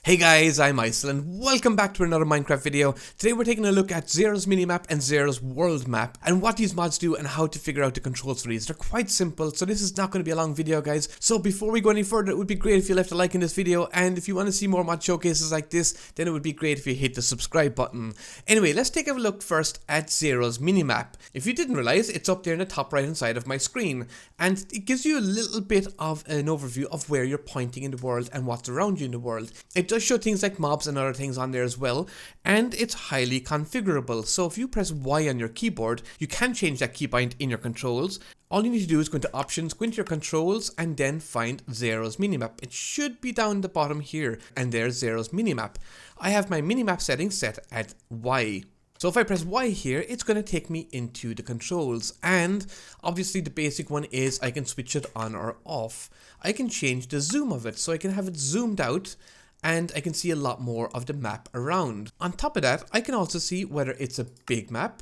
Hey guys, I'm Ayesel and welcome back to another Minecraft video. Today we're taking a look at Xaero's Minimap and Xaero's World Map and what these mods do and how to figure out the controls for these. They're quite simple, so this is not going to be a long video, guys. So before we go any further, it would be great if you left a like in this video, and if you want to see more mod showcases like this, then it would be great if you hit the subscribe button. Anyway, let's take a look first at Xaero's Minimap. If you didn't realize, it's up there in the top right hand side of my screen, and it gives you a little bit of an overview of where you're pointing in the world and what's around you in the world. It does show things like mobs and other things on there as well, and it's highly configurable. So if you press Y on your keyboard, you can change that keybind in your controls. All you need to do is go into options, go into your controls, and then find Xaero's Minimap. It should be down the bottom here, and there's Xaero's Minimap. I have my minimap settings set at Y. So if I press Y here, it's going to take me into the controls, and obviously the basic one is I can switch it on or off. I can change the zoom of it, so I can have it zoomed out, and I can see a lot more of the map around. On top of that, I can also see whether it's a big map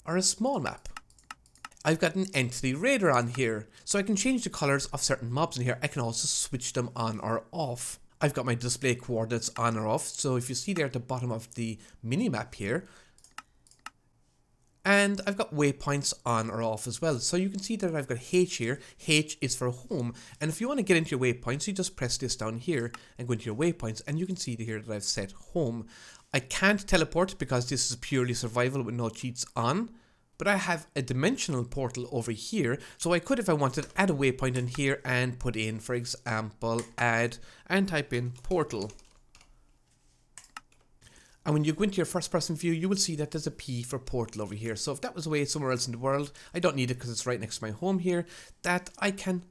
or a small map. I've got an entity radar on here, so I can change the colors of certain mobs in here. I can also switch them on or off. I've got my display coordinates on or off, so if you see there at the bottom of the mini-map here, and I've got waypoints on or off as well. So you can see that I've got H here. H is for home. And if you want to get into your waypoints, you just press this down here and go into your waypoints. And you can see here that I've set home. I can't teleport because this is purely survival with no cheats on. But I have a dimensional portal over here. So I could, if I wanted, add a waypoint in here and put in, for example, add and type in portal. And when you go into your first person view, you will see that there's a P for portal over here. So if that was away somewhere else in the world, I don't need it because it's right next to my home here, that I can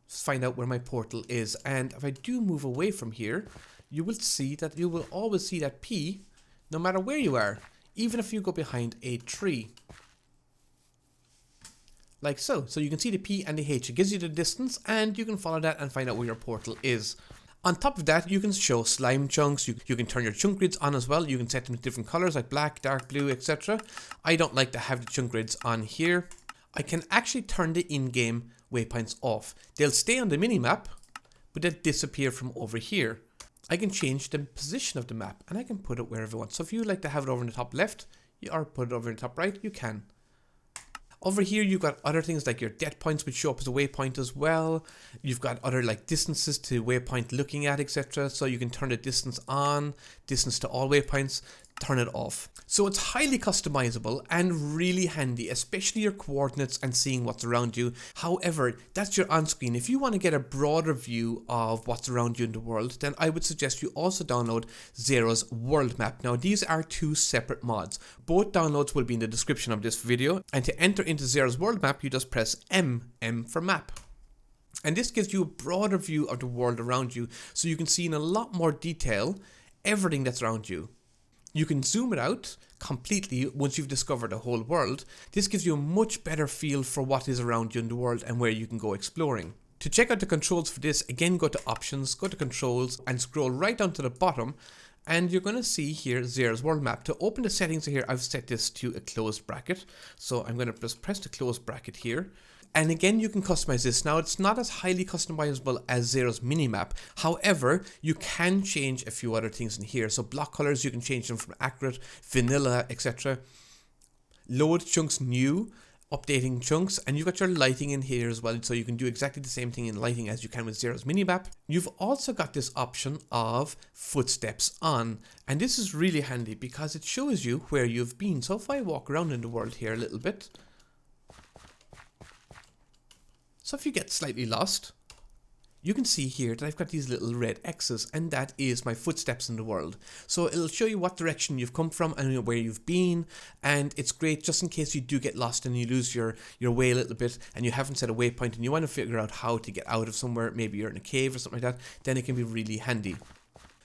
find out where my portal is. And if I do move away from here, you will see that you will always see that P no matter where you are, even if you go behind a tree. Like so. So you can see the P and the H. It gives you the distance, and you can follow that and find out where your portal is. On top of that, you can show slime chunks, you can turn your chunk grids on as well, you can set them to different colors like black, dark blue, etc. I don't like to have the chunk grids on here. I can actually turn the in-game waypoints off. They'll stay on the mini-map, but they'll disappear from over here. I can change the position of the map, and I can put it wherever I want. So if you like to have it over in the top left, or put it over in the top right, you can. Over here, you've got other things like your death points, which show up as a waypoint as well. You've got other like distances to waypoint looking at, etc. So you can turn the distance on, distance to all waypoints, turn it off. So it's highly customizable and really handy, especially your coordinates and seeing what's around you. However, that's your on-screen. If you want to get a broader view of what's around you in the world, then I would suggest you also download Xaero's World Map. Now, these are two separate mods. Both downloads will be in the description of this video. And to enter into Xaero's World Map, you just press M for map. And this gives you a broader view of the world around you, so you can see in a lot more detail everything that's around you. You can zoom it out completely once you've discovered the whole world. This gives you a much better feel for what is around you in the world and where you can go exploring. To check out the controls for this, again go to options, go to controls, and scroll right down to the bottom, and you're going to see here Xaero's World Map. To open the settings here, I've set this to a closed bracket, so I'm going to just press the closed bracket here. And again, you can customize this. Now, it's not as highly customizable as Xaero's Minimap. However, you can change a few other things in here. So block colors, you can change them from accurate, vanilla, etc. Load chunks new, updating chunks, and you've got your lighting in here as well. So you can do exactly the same thing in lighting as you can with Xaero's Minimap. You've also got this option of footsteps on. And this is really handy because it shows you where you've been. So if I walk around in the world here a little bit, so if you get slightly lost, you can see here that I've got these little red X's, and that is my footsteps in the world. So it'll show you what direction you've come from and where you've been, and it's great just in case you do get lost and you lose your way a little bit and you haven't set a waypoint and you want to figure out how to get out of somewhere, maybe you're in a cave or something like that, then it can be really handy.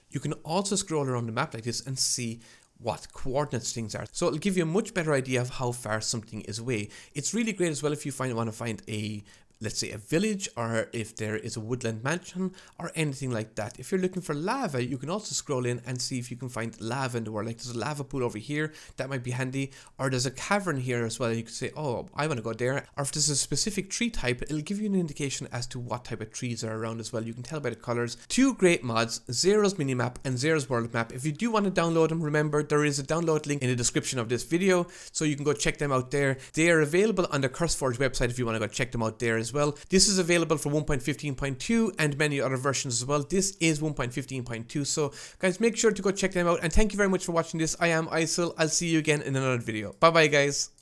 You can also scroll around the map like this and see what coordinates things are. So it'll give you a much better idea of how far something is away. It's really great as well if you want to find a let's say a village, or if there is a woodland mansion or anything like that. If you're looking for lava, you can also scroll in and see if you can find lava in the world. Like there's a lava pool over here, that might be handy, or there's a cavern here as well. You can say, oh, I want to go there. Or if there's a specific tree type, it'll give you an indication as to what type of trees are around as well. You can tell by the colors. Two great mods, Xaero's Minimap and Xaero's World Map. If you do want to download them, remember there is a download link in the description of this video, so you can go check them out there. They are available on the CurseForge website if you want to go check them out there as well. This is available for 1.15.2 and many other versions as well. This is 1.15.2, so guys, make sure to go check them out, and thank you very much for watching this. I am Ayesel. I'll see you again in another video. Bye bye guys.